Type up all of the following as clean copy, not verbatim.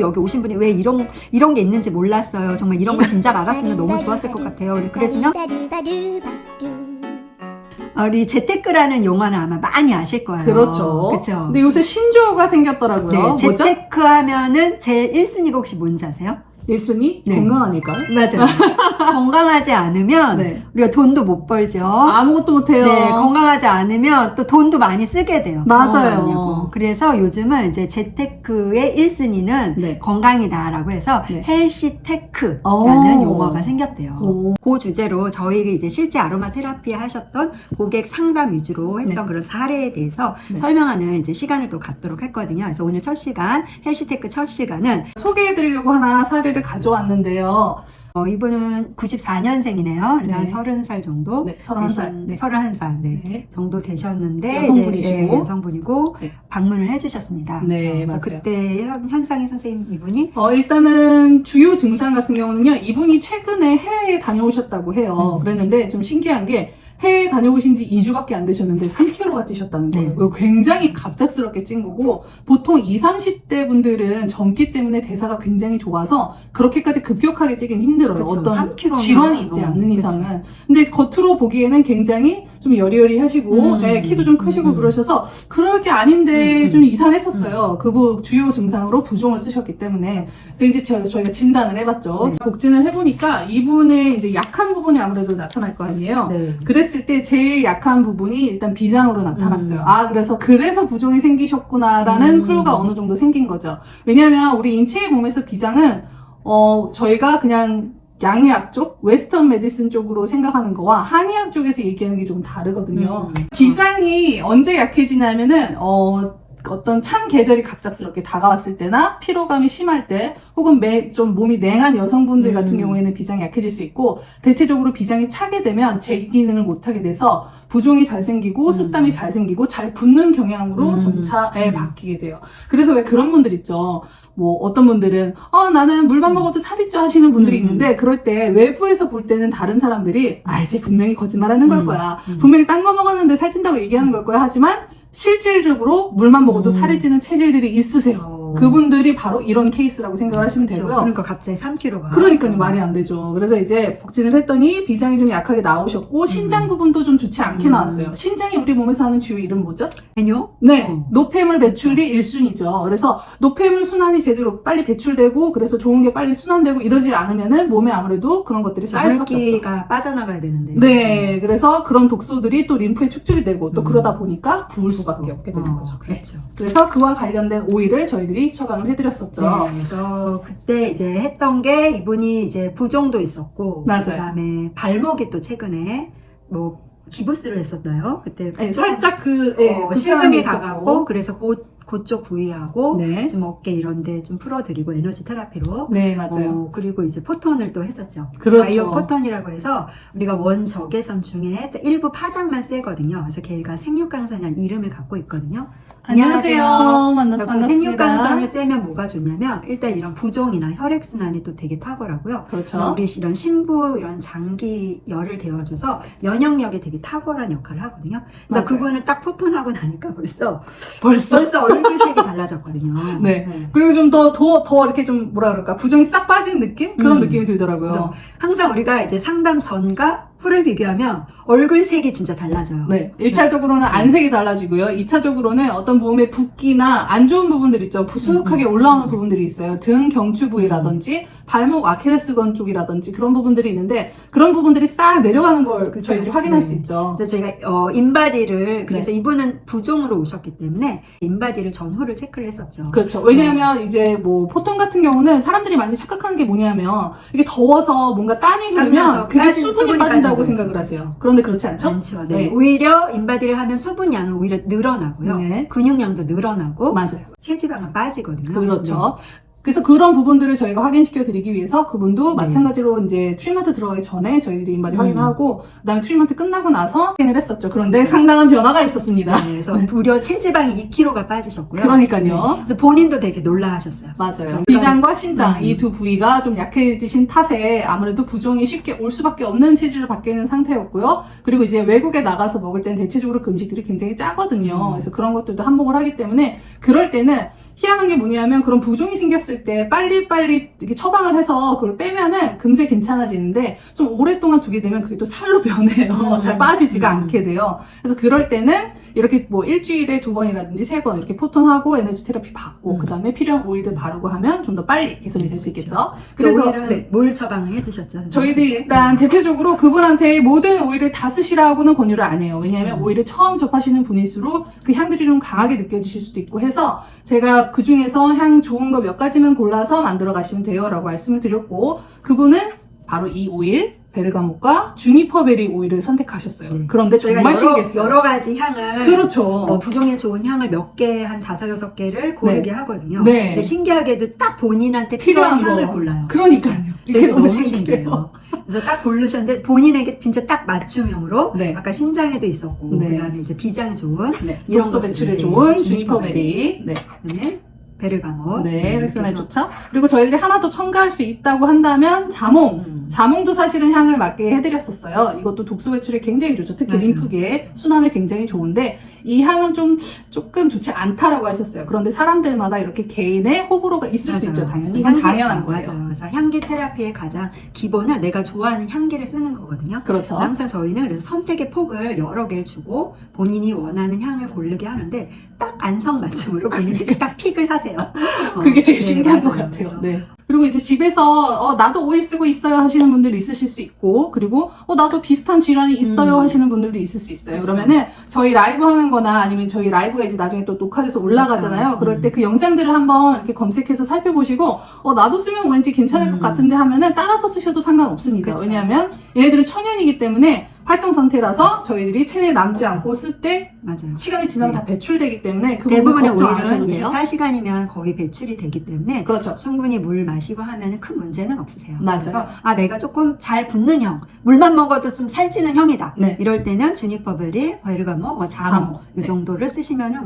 여기 오신 분이 왜 이런 게 있는지 몰랐어요. 정말 이런 거 진작 알았으면 너무 좋았을 것 같아요. 그랬으면 우리 재테크라는 용어는 아마 많이 아실 거예요. 그렇죠. 그렇죠. 근데 요새 신조어가 생겼더라고요. 네, 뭐죠? 재테크 하면은 제일 1순위가 혹시 뭔지 아세요? 1순위? 네. 건강 아닐까요? 맞아요. 건강하지 않으면 네. 우리가 돈도 못 벌죠. 아무것도 못해요. 네, 건강하지 않으면 또 돈도 많이 쓰게 돼요. 맞아요. 그래서 요즘은 이제 재테크의 1순위는 네. 건강이다라고 해서 네. 헬시테크라는 오. 용어가 생겼대요. 오. 그 주제로 저희 이제 실제 아로마 테라피 하셨던 고객 상담 위주로 했던 네. 그런 사례에 대해서 네. 설명하는 이제 시간을 또 갖도록 했거든요. 그래서 오늘 첫 시간, 헬시테크 첫 시간은 소개해드리려고 하나 사례를 가져왔는데요. 이분은 94년생이네요. 그래서 네. 한 30살 정도. 네, 31살. 네. 31살, 네. 네. 정도 되셨는데. 여성분이시고. 이제, 네, 여성분이고. 네. 방문을 해주셨습니다. 네, 그래서 맞아요. 그때 현상희 선생님 이분이. 일단은 주요 증상 같은 경우는요, 이분이 최근에 해외에 다녀오셨다고 해요. 그랬는데 좀 신기한 게 해외에 다녀오신 지 2주밖에 안 되셨는데 3kg가 찌셨다는 거예요. 네. 이거 굉장히 갑작스럽게 찐 거고, 보통 20, 30대 분들은 젊기 때문에 대사가 굉장히 좋아서 그렇게까지 급격하게 찌긴 힘들어요. 그쵸, 어떤 3kg 면, 질환이 있지 않는 그쵸. 이상은. 근데 겉으로 보기에는 굉장히 좀 여리여리 하시고, 네, 키도 좀 크시고 그러셔서 그럴 게 아닌데 좀 이상했었어요. 그 주요 증상으로 부종을 쓰셨기 때문에. 그래서 이제 저희가 진단을 해봤죠. 네. 복진을 해보니까 이분의 이제 약한 부분이 아무래도 나타날 거 아니에요. 네. 그랬을 때 제일 약한 부분이 일단 비장으로 나타났어요. 그래서 부종이 생기셨구나라는 클루가 어느 정도 생긴 거죠. 왜냐하면 우리 인체의 몸에서 비장은 저희가 그냥 양의학 쪽, 웨스턴 메디슨 쪽으로 생각하는 거와 한의학 쪽에서 얘기하는 게 좀 다르거든요. 비장이 언제 약해지냐면은 어떤 찬 계절이 갑작스럽게 다가왔을 때나 피로감이 심할 때 혹은 좀 몸이 냉한 여성분들 같은 경우에는 비장이 약해질 수 있고, 대체적으로 비장이 차게 되면 제 기능을 못하게 돼서 부종이 잘 생기고 습담이 잘 생기고 잘 붓는 경향으로 점차 바뀌게 돼요. 그래서 왜 그런 분들 있죠. 뭐 어떤 분들은 나는 물만 먹어도 살이 쪄 하시는 분들이 있는데, 그럴 때 외부에서 볼 때는 다른 사람들이 이제 분명히 거짓말하는 걸 거야. 분명히 딴 거 먹었는데 살찐다고 얘기하는 걸 거야. 하지만 실질적으로 물만 먹어도 살이 찌는 체질들이 있으세요. 그분들이 바로 이런 케이스라고 생각을 하시면 그쵸. 되고요. 그러니까 갑자기 3kg가. 그러니까요, 말이 안 되죠. 그래서 이제 복진을 했더니 비장이 좀 약하게 나오셨고, 신장 부분도 좀 좋지 않게 나왔어요. 신장이 우리 몸에서 하는 주요 일은 뭐죠? 해뇨? 네, 노폐물 배출이 1순위죠. 그래서 노폐물 순환이 제대로 빨리 배출되고, 그래서 좋은 게 빨리 순환되고 이러지 않으면은 몸에 아무래도 그런 것들이 쌓일 수밖에 없죠. 물기가 빠져나가야 되는데. 네, 그래서 그런 독소들이 또 림프에 축적이 되고, 또 그러다 보니까 부을 수밖에 없게 되는 거죠. 네. 그렇죠. 그래서 그와 관련된 오일을 저희들이 처방을 해드렸었죠. 네, 그래서 그때 이제 했던 게 이분이 이제 부종도 있었고, 맞아요. 그다음에 발목이 또 최근에 뭐 기부스를 했었나요? 그때 네, 살짝 실금이 가갖고, 그래서 그쪽 부위하고 네. 좀 어깨 이런데 좀 풀어드리고 에너지 테라피로. 네, 맞아요. 그리고 이제 포톤을 또 했었죠. 그렇죠. 바이오 포톤이라고 해서 우리가 원 적외선 중에 일부 파장만 쐬거든요. 그래서 걔가 생육강산이라는 이름을 갖고 있거든요. 안녕하세요. 만나서 그리고 반갑습니다. 생육강산을 쐬면 뭐가 좋냐면 일단 이런 부종이나 혈액순환이 또 되게 탁월하고요. 그렇죠. 우리 이런 심부 이런 장기 열을 데워줘서 면역력이 되게 탁월한 역할을 하거든요. 그러니까 맞아요. 그분을 딱 포톤하고 나니까 벌써 얼굴색이 달라졌거든요. 네. 그리고 좀 더 이렇게 좀 뭐라 그럴까, 부종이 싹 빠진 느낌? 그런 느낌이 들더라고요. 그래서 항상 우리가 이제 상담 전과 후를 비교하면 얼굴색이 진짜 달라져요. 네. 1차적으로는 안색이 달라지고요. 2차적으로는 어떤 몸의 붓기나 안 좋은 부분들 있죠. 부수룩하게 올라오는 부분들이 있어요. 등 경추 부위라든지 발목 아킬레스건 쪽이라든지 그런 부분들이 있는데, 그런 부분들이 싹 내려가는 걸 그쵸. 저희들이 확인할 네. 수 있죠. 그래서 저희가 인바디를, 그래서 네. 이분은 부종으로 오셨기 때문에 인바디를 전후를 체크를 했었죠. 그렇죠. 왜냐하면 이제 뭐 포톤 같은 경우는 사람들이 많이 착각하는 게 뭐냐면, 이게 더워서 뭔가 땀이 흐르면 땀나서 그게 수분이 빠진다고 빠지죠. 생각을 하세요. 그런데 그렇지 않죠? 않죠. 네. 네. 오히려 인바디를 하면 수분량은 오히려 늘어나고요. 네. 근육량도 늘어나고 맞아요. 체지방은 빠지거든요. 그렇죠. 그래서 그런 부분들을 저희가 확인시켜 드리기 위해서 그분도 네. 마찬가지로 이제 트리트먼트 들어가기 전에 저희들이 인바디 확인을 하고, 그다음에 트리트먼트 끝나고 나서 확인을 했었죠. 그런데 그렇죠. 상당한 변화가 있었습니다. 네, 그래서 무려 체지방이 2kg가 빠지셨고요. 그러니까요. 그래서 본인도 되게 놀라하셨어요. 맞아요. 비장과 신장 이 두 부위가 좀 약해지신 탓에 아무래도 부종이 쉽게 올 수밖에 없는 체질로 바뀌어 있는 상태였고요. 그리고 이제 외국에 나가서 먹을 때는 대체적으로 그 음식들이 굉장히 짜거든요. 그래서 그런 것들도 한몫을 하기 때문에, 그럴 때는 희한한 게 뭐냐면 그런 부종이 생겼을 때 빨리빨리 이렇게 처방을 해서 그걸 빼면은 금세 괜찮아지는데 좀 오랫동안 두게 되면 그게 또 살로 변해요. 잘 빠지지가 않게 돼요. 그래서 그럴 때는 이렇게 뭐 일주일에 2번이라든지 3번 이렇게 포톤하고 에너지 테라피 받고 그 다음에 필요한 오일들 바르고 하면 좀 더 빨리 개선이 될 수 있겠죠. 그래서 오일은 뭘 처방을 해주셨죠? 저희들이 일단 대표적으로 그분한테 모든 오일을 다 쓰시라고는 권유를 안 해요. 왜냐하면 오일을 처음 접하시는 분일수록 그 향들이 좀 강하게 느껴지실 수도 있고 해서 제가 그 중에서 향 좋은 거 몇 가지만 골라서 만들어 가시면 돼요 라고 말씀을 드렸고 그분은 바로 이 오일 베르가못과 주니퍼베리 오일을 선택하셨어요. 그런데 정말 신기했어요. 여러 가지 향을 그렇죠. 부종에 좋은 향을 몇 개, 한 5-6개를 고르게 하거든요. 네. 근데 신기하게도 딱 본인한테 필요한 향을 골라요. 그러니까요. 이게 저희도 너무 너무 신기해요. 신기해요. 그래서 딱 고르셨는데 본인에게 진짜 딱 맞춤형으로 네. 아까 신장에도 있었고 네. 그다음에 이제 비장에 좋은 독소 것들을, 배출에 네, 좋은 이제 주니퍼베리. 네. 그다음에 베르가못, 네, 혈액순환에 그래서 좋죠. 그리고 저희들이 하나 더 첨가할 수 있다고 한다면 자몽. 자몽도 사실은 향을 맞게 해드렸었어요. 이것도 독소 배출에 굉장히 좋죠. 특히 맞아요. 림프계 순환에 굉장히 좋은데 이 향은 조금 좋지 않다라고 하셨어요. 그런데 사람들마다 이렇게 개인의 호불호가 있을 수 있죠. 당연히 이건 당연한 거예요. 맞아요. 그래서 향기 테라피의 가장 기본은 내가 좋아하는 향기를 쓰는 거거든요. 그렇죠. 항상 저희는 그래서 선택의 폭을 여러 개를 주고 본인이 원하는 향을 고르게 하는데 딱 안성맞춤으로 본인들이 딱 픽을 하세요. 그게 제일 네, 신기한 것 맞아요. 같아요. 그래서 네. 그리고 이제 집에서 나도 오일 쓰고 있어요 하시는 분들이 있으실 수 있고 그리고 나도 비슷한 질환이 있어요 하시는 분들도 있을 수 있어요. 그렇죠. 그러면은 저희 라이브 하는 거나 아니면 저희 라이브가 이제 나중에 또 녹화돼서 올라가잖아요. 그렇죠. 그럴 때 그 영상들을 한번 이렇게 검색해서 살펴보시고 나도 쓰면 왠지 괜찮을 것 같은데 하면은 따라서 쓰셔도 상관없습니다. 그렇죠. 왜냐하면 얘네들은 천연이기 때문에 활성 상태라서 저희들이 체내에 남지 않고 쓸 때 맞아요. 시간이 지나면 네. 다 배출되기 때문에 그 부분 대부분의 걱정 안 하셔도 오일은 돼요. 24시간이면 거의 배출이 되기 때문에 그렇죠. 충분히 물 마시고 하면 큰 문제는 없으세요. 맞아요. 그래서 내가 조금 잘 붙는 형, 물만 먹어도 좀 살찌는 형이다. 네. 이럴 때는 주니퍼베리, 베르가못, 자몽 자몽. 이 정도를 쓰시면은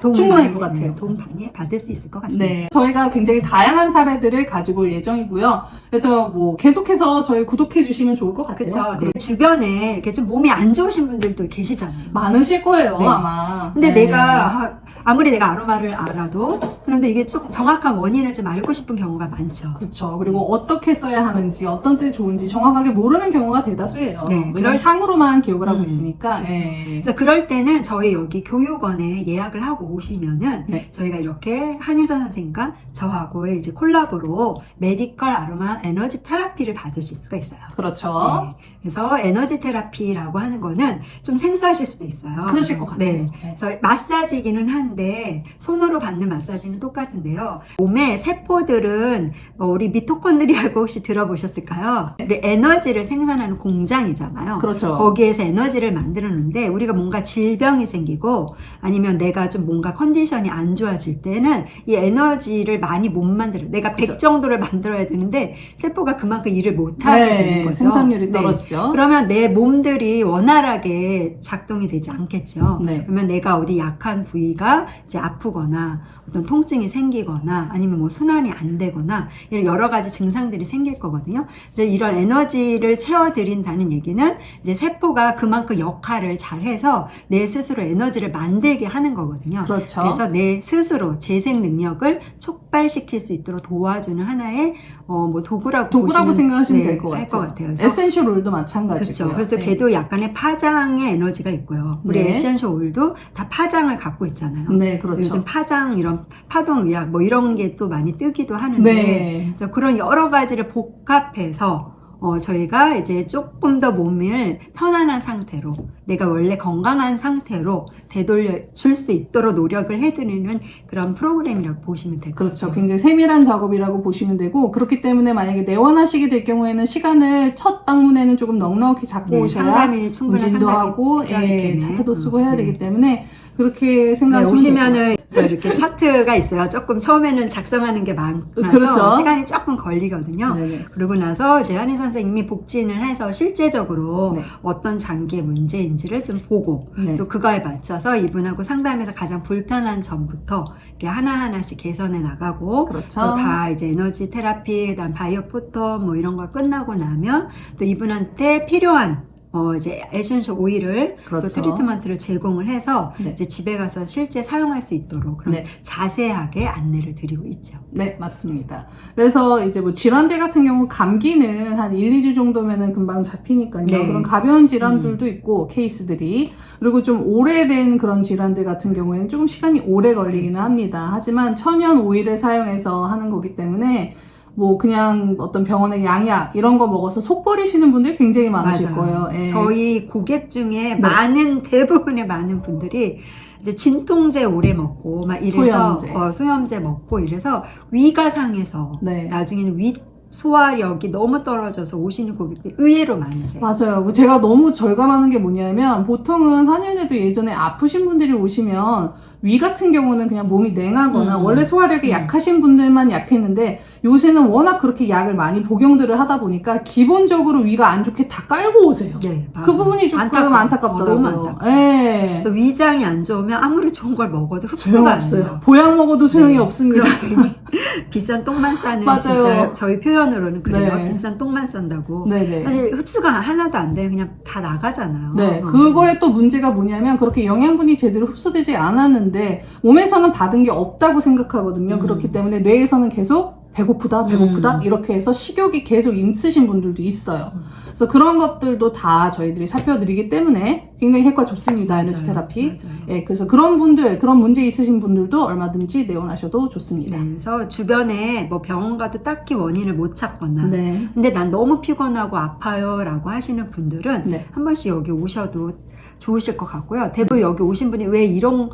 도움 충분할 많이, 것 같아요. 네, 도움 많이 받을 수 있을 것 같습니다. 네, 저희가 굉장히 다양한 사례들을 가지고 올 예정이고요. 그래서 계속해서 저희 구독해 주시면 좋을 것 같아요. 그렇죠. 네. 주변에 이렇게 좀 몸이 안 좋으신 분들도 계시잖아요. 많으실 거예요, 네. 아마. 근데 네. 내가 아무리 내가 아로마를 알아도 그런데 이게 좀 정확한 원인을 좀 알고 싶은 경우가 많죠. 그렇죠. 그리고 어떻게 써야 하는지, 어떤 때 좋은지 정확하게 모르는 경우가 대다수예요. 네, 왜냐면 향으로만 기억을 하고 음, 있으니까. 그렇죠. 예. 그래서 그럴 때는 저희 여기 교육원에 예약을 하고 오시면은 네. 저희가 이렇게 한의사 선생님과 저하고의 이제 콜라보로 메디컬 아로마 에너지 테라피를 받으실 수가 있어요. 그렇죠. 네. 그래서 에너지 테라피라고 하는 거는 좀 생소하실 수도 있어요. 그러실 것 같아요. 네. 그래서 마사지기는 한데 손으로 받는 마사지는 똑같은데요. 몸의 세포들은 우리 미토콘드리아고 혹시 들어보셨을까요? 우리 에너지를 생산하는 공장이잖아요. 그렇죠. 거기에서 에너지를 만들었는데 우리가 뭔가 질병이 생기고 아니면 내가 좀 뭔가 컨디션이 안 좋아질 때는 이 에너지를 많이 못 만들어요. 내가 100 정도를 만들어야 되는데 세포가 그만큼 일을 못 하게 되는 거죠. 생산률이 네. 떨어지죠. 그러면 내 몸들이 원활하게 작동이 되지 않겠죠. 네. 그러면 내가 어디 약한 부위가 이제 아프거나 어떤 통증이 생기거나 아니면 뭐 순환이 안 되거나 이런 여러 가지 증상들이 생길 거거든요. 이제 이런 에너지를 채워드린다는 얘기는 이제 세포가 그만큼 역할을 잘해서 내 스스로 에너지를 만들게 하는 거거든요. 그렇죠. 그래서 내 스스로 재생 능력을 촉발시킬 수 있도록 도와주는 하나의 도구라고 보시면, 생각하시면 네, 될 것 할 같아요. 같아요. 그래서 에센셜 오일도 마찬가지고요. 그렇죠. 그래서 네. 걔도 약간의 파장의 에너지가 있고요. 우리 네. 에센셜 오일도 다 파장을 갖고 있잖아요. 네, 그렇죠. 요즘 파장 이런 파동의학 뭐 이런 게 또 많이 뜨기도 하는데 네. 그래서 그런 여러 가지를 복합해서 저희가 이제 조금 더 몸을 편안한 상태로 내가 원래 건강한 상태로 되돌려 줄 수 있도록 노력을 해드리는 그런 프로그램이라고 보시면 될 것 그렇죠. 같아요. 굉장히 세밀한 작업이라고 보시면 되고 그렇기 때문에 만약에 내원하시게 될 경우에는 시간을 첫 방문에는 조금 넉넉히 잡고 네, 오셔야 상담이 충분한 운진도 상담이 하고 필요하기 때문에. 차트도 쓰고 해야 네. 되기 때문에 그렇게 네, 생각하시면 오시면은 이렇게 차트가 있어요. 조금 처음에는 작성하는 게 많아서 그렇죠. 시간이 조금 걸리거든요. 네네. 그러고 나서 이제 한의 선생님이 복진을 해서 실제적으로 네. 어떤 장기의 문제인지를 좀 보고 네. 또 그거에 맞춰서 이분하고 상담해서 가장 불편한 점부터 이렇게 하나하나씩 개선해 나가고 그렇죠. 또 다 이제 에너지 테라피, 그다음 바이오 포톤 뭐 이런 거 끝나고 나면 또 이분한테 필요한 이제 에센셜 오일을 그렇죠. 또 트리트먼트를 제공을 해서 네. 이제 집에 가서 실제 사용할 수 있도록 그런 네. 자세하게 안내를 드리고 있죠. 네, 맞습니다. 그래서 이제 뭐 질환들 같은 경우 감기는 한 1, 2주 정도면은 금방 잡히니까요. 네. 그런 가벼운 질환들도 있고 케이스들이 그리고 좀 오래된 그런 질환들 같은 경우에는 조금 시간이 오래 걸리기는 그렇죠. 합니다. 하지만 천연 오일을 사용해서 하는 거기 때문에 뭐 그냥 어떤 병원의 양약 이런 거 먹어서 속 버리시는 분들이 굉장히 많으실 맞아요. 거예요. 예. 저희 고객 중에 네. 대부분의 많은 분들이 이제 진통제 오래 먹고 막 이래서 소염제. 소염제 먹고 이래서 위가 상해서 네. 나중에는 위 소화력이 너무 떨어져서 오시는 고객들이 의외로 많으세요. 맞아요. 제가 너무 절감하는 게 뭐냐면 보통은 한의원에도 예전에 아프신 분들이 오시면 위 같은 경우는 그냥 몸이 냉하거나 원래 소화력이 약하신 분들만 약했는데 요새는 워낙 그렇게 약을 많이 복용들을 하다 보니까 기본적으로 위가 안 좋게 다 깔고 오세요. 네, 맞아요. 그 부분이 조금 안타깝더라고요. 너무 안타까워요. 예. 그래서 위장이 안 좋으면 아무리 좋은 걸 먹어도 흡수가 안 소용없어요. 돼요. 보약 먹어도 소용이 네. 없습니다. 비싼 똥만 싸는 맞아요. 진짜 저희 표현으로는 그래요. 네. 비싼 똥만 싼다고. 네네. 사실 흡수가 하나도 안 돼. 그냥 다 나가잖아요. 네, 그거에 또 문제가 뭐냐면 그렇게 영양분이 제대로 흡수되지 않았는데 몸에서는 받은 게 없다고 생각하거든요. 그렇기 때문에 뇌에서는 계속 배고프다 이렇게 해서 식욕이 계속 있으신 분들도 있어요. 그래서 그런 것들도 다 저희들이 살펴드리기 때문에 굉장히 효과 좋습니다. 에너지 테라피. 맞아요. 예, 그래서 그런 분들, 그런 문제 있으신 분들도 얼마든지 내원하셔도 좋습니다. 네, 그래서 주변에 뭐 병원 가도 딱히 원인을 못 찾거나 네. 근데 난 너무 피곤하고 아파요 라고 하시는 분들은 네. 한 번씩 여기 오셔도 좋으실 것 같고요. 대부분 여기 오신 분이 왜 이런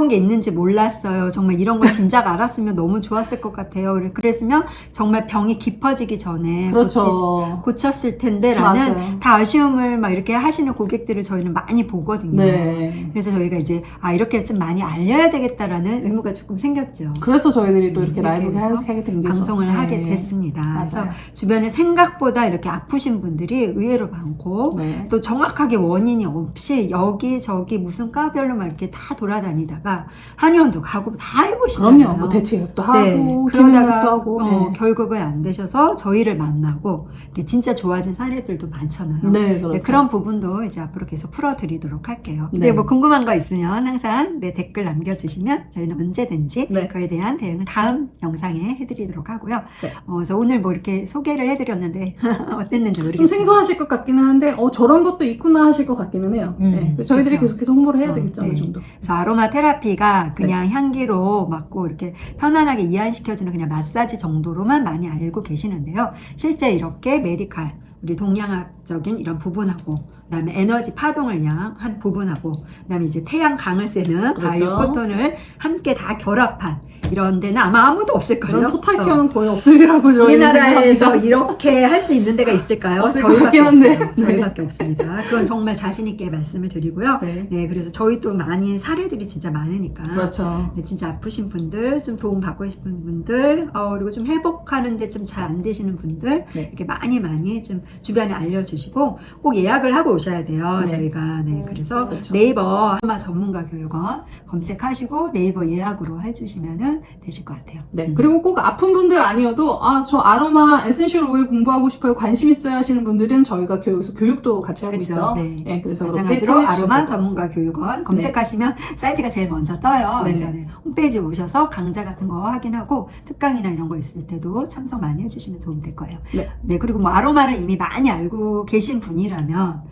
게 있는지 몰랐어요. 정말 이런 걸 진작 알았으면 너무 좋았을 것 같아요. 그랬으면 정말 병이 깊어지기 전에 그렇죠. 고쳤을 텐데 라는 맞아요. 다 아쉬움을 막 이렇게 하시는 고객들을 저희는 많이 보거든요. 네. 그래서 저희가 이제 이렇게 좀 많이 알려야 되겠다라는 의무가 조금 생겼죠. 그래서 저희들이 또 이렇게 라이브 해서 하게 된 거죠. 방송을 네. 하게 됐습니다. 그래서 맞아요. 주변에 생각보다 이렇게 아프신 분들이 의외로 많고 네. 또 정확하게 원인이 없이 여기 저기 무슨 과별로 막 이렇게 다 돌아다니다가 한의원도 가고 다 해보시잖아요. 그럼요. 뭐 대체약도 하고 기능약도 그러다가 하고. 네. 결국은 안 되셔서 저희를 만나고 진짜 좋아진 사례들도 많잖아요. 네, 그렇죠. 그런 부분도 이제 앞으로 계속 풀어드리도록 할게요. 네. 근데 뭐 궁금한 거 있으면 항상 댓글 남겨주시면 저희는 언제든지 네. 그에 대한 대응을 다음 영상에 해드리도록 하고요. 네. 그래서 오늘 뭐 이렇게 소개를 해드렸는데 어땠는지 모르겠어요. 좀 생소하실 것 같기는 한데 저런 것도 있구나 하실 것 같기는 해요. 네. 그래서 저희들이 그쵸. 계속해서 홍보를 해야 되겠죠. 네. 어느 정도. 그래서 아로마 테라피가 그냥 향기로 맡고 이렇게 편안하게 이완시켜주는 그냥 마사지 정도로만 많이 알고 계시는데요. 실제 이렇게 메디칼, 우리 동양학적인 이런 부분하고 그다음에 에너지 파동을 한 부분하고 그다음에 이제 태양 강을 쐬는 그렇죠. 바이오 코톤을 함께 다 결합한 이런 데는 아마 아무도 없을 거예요. 그런 토탈 케어는 거의 없으리라고 저희는 우리나라에서 생각합니다. 이렇게 할 수 있는 데가 있을까요? 없을 것 저희밖에 같긴 한데. 없어요. 저희밖에 없습니다. 그건 정말 자신 있게 말씀을 드리고요. 네. 네, 그래서 저희도 많이 사례들이 진짜 많으니까. 그렇죠. 네, 진짜 아프신 분들, 좀 도움 받고 싶은 분들, 그리고 좀 회복하는데 좀 잘 안 되시는 분들, 네. 이렇게 많이 좀 주변에 알려주시고 꼭 예약을 하고 오셔야 돼요. 네. 저희가 그래서 그렇죠. 네이버 아로마 전문가 교육원 검색하시고 네이버 예약으로 해주시면 되실 것 같아요. 네. 그리고 꼭 아픈 분들 아니어도 저 아로마 에센셜 오일 공부하고 싶어요. 관심 있어요 하시는 분들은 저희가 여기서 교육도 같이 하고 그렇죠. 있죠. 네. 네. 그래서 그렇게 마찬가지로 참여해 아로마 주셔도 전문가 교육원 검색하시면 사이트가 제일 먼저 떠요. 네. 그래서 홈페이지 오셔서 강좌 같은 거 확인하고 특강이나 이런 거 있을 때도 참석 많이 해주시면 도움 될 거예요. 네. 그리고 뭐 아로마를 이미 많이 알고 계신 분이라면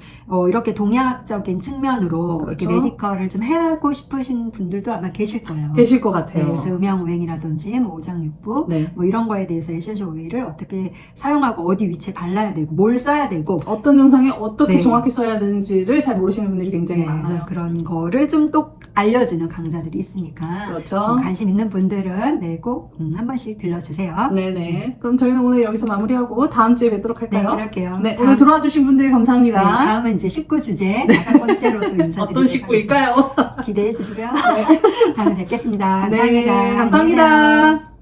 이렇게 동양학적인 측면으로 그렇죠. 이렇게 메디컬을 좀 하고 싶으신 분들도 아마 계실 거예요. 계실 것 네, 같아요. 그래서 음양오행이라든지 뭐 오장육부 네. 뭐 이런 거에 대해서 에센셜 오일을 어떻게 사용하고 어디 위치에 발라야 되고 뭘 써야 되고 어떤 증상에 어떻게 네. 정확히 써야 되는지를 잘 모르시는 분들이 굉장히 네, 많아요. 그런 거를 좀 또 알려주는 강좌들이 있으니까 그렇죠. 관심 있는 분들은 꼭 한 번씩 들러주세요. 네네. 그럼 저희는 오늘 여기서 마무리하고 다음 주에 뵙도록 네, 할까요? 그럴게요. 네, 오늘 들어와 주신 분들 감사합니다. 다음은 이제 식구 주제 5번째로 또 인사드리도록 어떤 식구일까요? 하겠습니다. 기대해 주시고요. 네. 다음에 뵙겠습니다. 네, 감사합니다. 감사합니다.